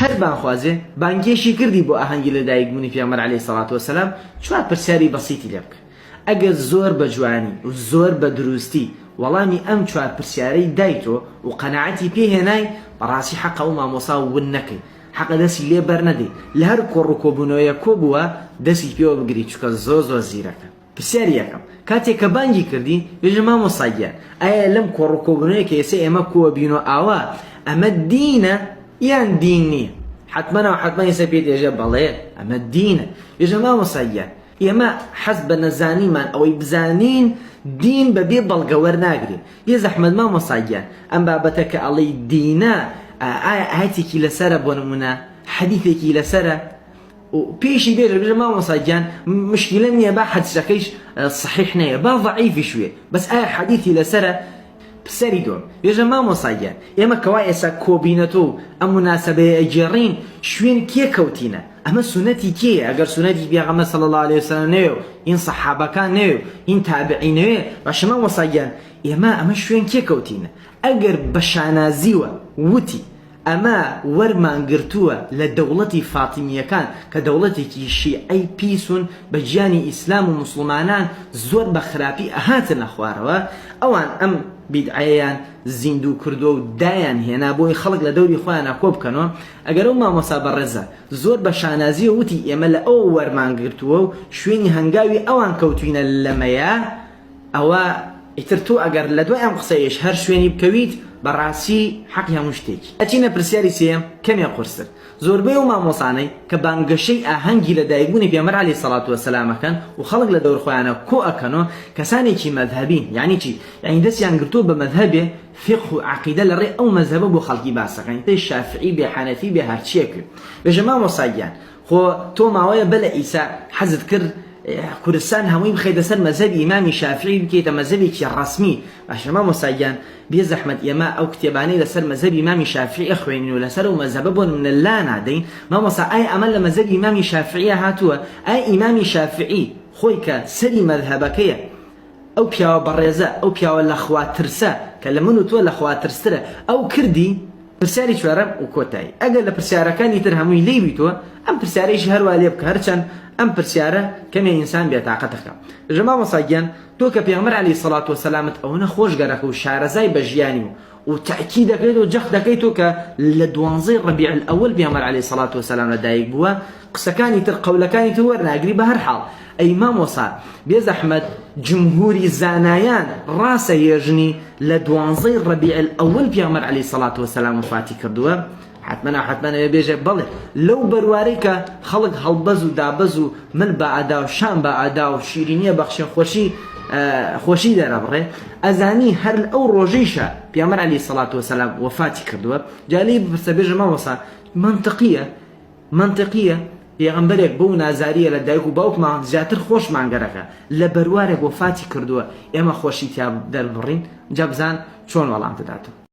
هەر بانخوازێ بانگێشی کردی بۆ ئاهەنگی لەدایکبوونی پێغەمبەر عەلەیهی سەڵات وەسەلام چوار پرسیاری بەسیطی لێ بکە. ئەگەر زۆر بە جوانی و زۆر بە دروستی وەڵامی ئەم چوار پرسیارەی دایتۆ و قەناعەتی پێهێنای بەڕاستی حەقە ئەو مامۆسا ون نەکەی، حەقە دەستی لێ بەرنەدەی، لە هەر کۆڕووکۆبوونەوەیە کۆبووە دەستی پێوە بگری چونکە زۆر زیرەکە. پرسیاری یەکەم کاتێک کە بانگی کردی بێژە مامۆساگیان ئایا لەم کۆڕووکۆبوونەوەیە کە ئێستا ئێمە کۆوە بینۆ ئاوا ئەمە دینە یان دین نییە؟ حتمما ئێستا پێت ئێژە بەڵێ ئەمە دینە. بێژە مامۆساگیان ئێمە حەز بە نەزانیمان ئەوەی بزانین دین بەبێ بەڵگە وەرناگرێت. بێ زەحمەت مامۆساگیان ئەم بابەتە کە ئەڵەی دینە ئایا ئاەتێکی لەسەرە بۆ نمونە حەدیثێکی لەسەرە و پێشی بێژە مامۆساگیان مشکلە نییە با حەدیثەکەیش صحیح نەیە با ضەعیفی شوێ بەس ئایا حەدیثی لەسەرە؟ پرسیاری دووەم بێژە مامۆساگیان ئێمە کەوا ئێستا کۆبینەتۆ و ئەم مناسەبەیە ئەگێڕین شوێن کێ کەوتینە؟ ئەمە سونەتی کێیە؟ ئەگەر سونەتی پێغەمبەر صلی الله علیه وسلم نەوێ و ئین سەحابەکان نەوێ و ئین تابعین نەوێ باشە مامۆساگیان ئێمە ئەمە شوێن کێ کەوتینە؟ ئەگەر بە شانازیوە وتی ئەمە وەرمانگرتووە لە دەوڵەتی فاتیمیەکان کە دەوڵەتێکی شیعەی پیسون بە گیانی ئیسلام و موسڵمانان زۆر بە خراپی ئەهاتنە خوارەوە، ئەوان ئەم بیدعەیان زیندوو کردووە و دایان هێنا بۆی خەڵک لە دەوری خۆیانە کۆ بکەنەوە. ئەگەر ئەو مامۆسا بەڕێزە زۆر بە شانازی وتی ئێمە لە ئەو وەرمانگرتووە و شوێنی هەنگاوی ئەوان کەوتوینە لەمەیە، ئەوە ئیتر تۆ ئەگەر لە دوای ئەم قسەیەش هەر شوێنی بکەویت بەڕاستی حەقی هەموو شتێکی. ئەچینە پرسیاری سێم کەمێ قورستر. زۆربەی و مامۆسانەی کە بانگەشەی ئاهەنگی لەدایکبوونی پێغەمبەر عەلەیهی سەڵات وەسەلامەکەن و خەڵک لە دەور خۆیانە کۆ ئەکەنەوە کەسانێکی مەذهەبین، یعنی چی؟ یعنی دەستیان گرتووە بە مەذهەبێ فقه و عەقیدە لەڕێی ئەو مەذهەبە بۆ خەڵکی باسەکەن تێ شافعی بێ حەنەفی بێ هەرچیە کرد. بێژە مامۆساگیان خۆ تۆ ماوەیە بەلە ئیسا حەزت کرد کوردستان هەمووی بخەیتە سەر مەذهەبی ئیمامی شافعی بکەیتە مەذهبێکی ڕەسمی. باشە مامۆساگیان بێ زەحمەت ئێمە ئەو کتێبانەی لەسەر مەذهبی ئیمامی شافعی خوێنین و لەسەر ئەو مەذهبە بۆ نمونە لا نادەین. مامۆسا ئایا ئەمە لە مەذهبی ئیمامی شافعیە هاتووە؟ ئایا ئیمامی شافعی خۆی کە سەری مەذهبەکەیە ئەو پیاوە بەڕێزە ئەو پیاوە لە خوا ترسە کە لە من و تۆ لە خوا ترسترە ئەو کردی؟ پرسیاری چوارەم و کۆتایی ئەگەر لە پرسیارەکانی تر هەمووی لێی بیتووە ئەم پرسیارەیشی هەروە لێ بکە هەرچەند ئەم پرسیارە کەمێ ئینسان بێتاقەتەکە. ژە مامۆساگیان تۆ کە پێغەمبەر عەلەیهی سەڵات وەسەلامت ئەوەنە خۆشگەرەکە و شارەزای بە ژیانی و تەئکید دەکەیت و جەخت دەکەیت و کە لە 12 ڕەبیع الئەوەل پێغەمبەر عەلەیهی سەڵات وەسەلام لەدایک بووە، قسەکانی تر قەولەکانی تر وەرناگری بە هەر حاڵ. ئەی مامۆسا بێ زەحمەت جمهوری زانایان ڕاستەهێژنی لە 12 ڕەبیع الئەوەل پێغەمبەر عەلەیهی سەڵات وەسەلام وفاتی کردووە؟ حتمما بێژێ بڵێ لەو بەروارەی کە خەڵک هەڵبەز و دابەز و مل بە ئادا و شان بە ئادا و شیرینیە بەخشێ خۆشی دەرەبڕێ ئەزانی هەر ئەو ڕۆژەیشە پێغەمبەر عەلەیهی سەڵات وەسەلام وفاتی کردووە. جالێ بپرسە بێژە مامۆسا منطقیە پێغەمبەرێک بەو نازاریە لە دایک و باوکمان زیاتر خۆشمانگەرەکە لە بەروارێک وفاتی کردووە ئێمە خۆشی تیا دەربڕین؟ جا بزان چۆن وەڵام دەداتەوە.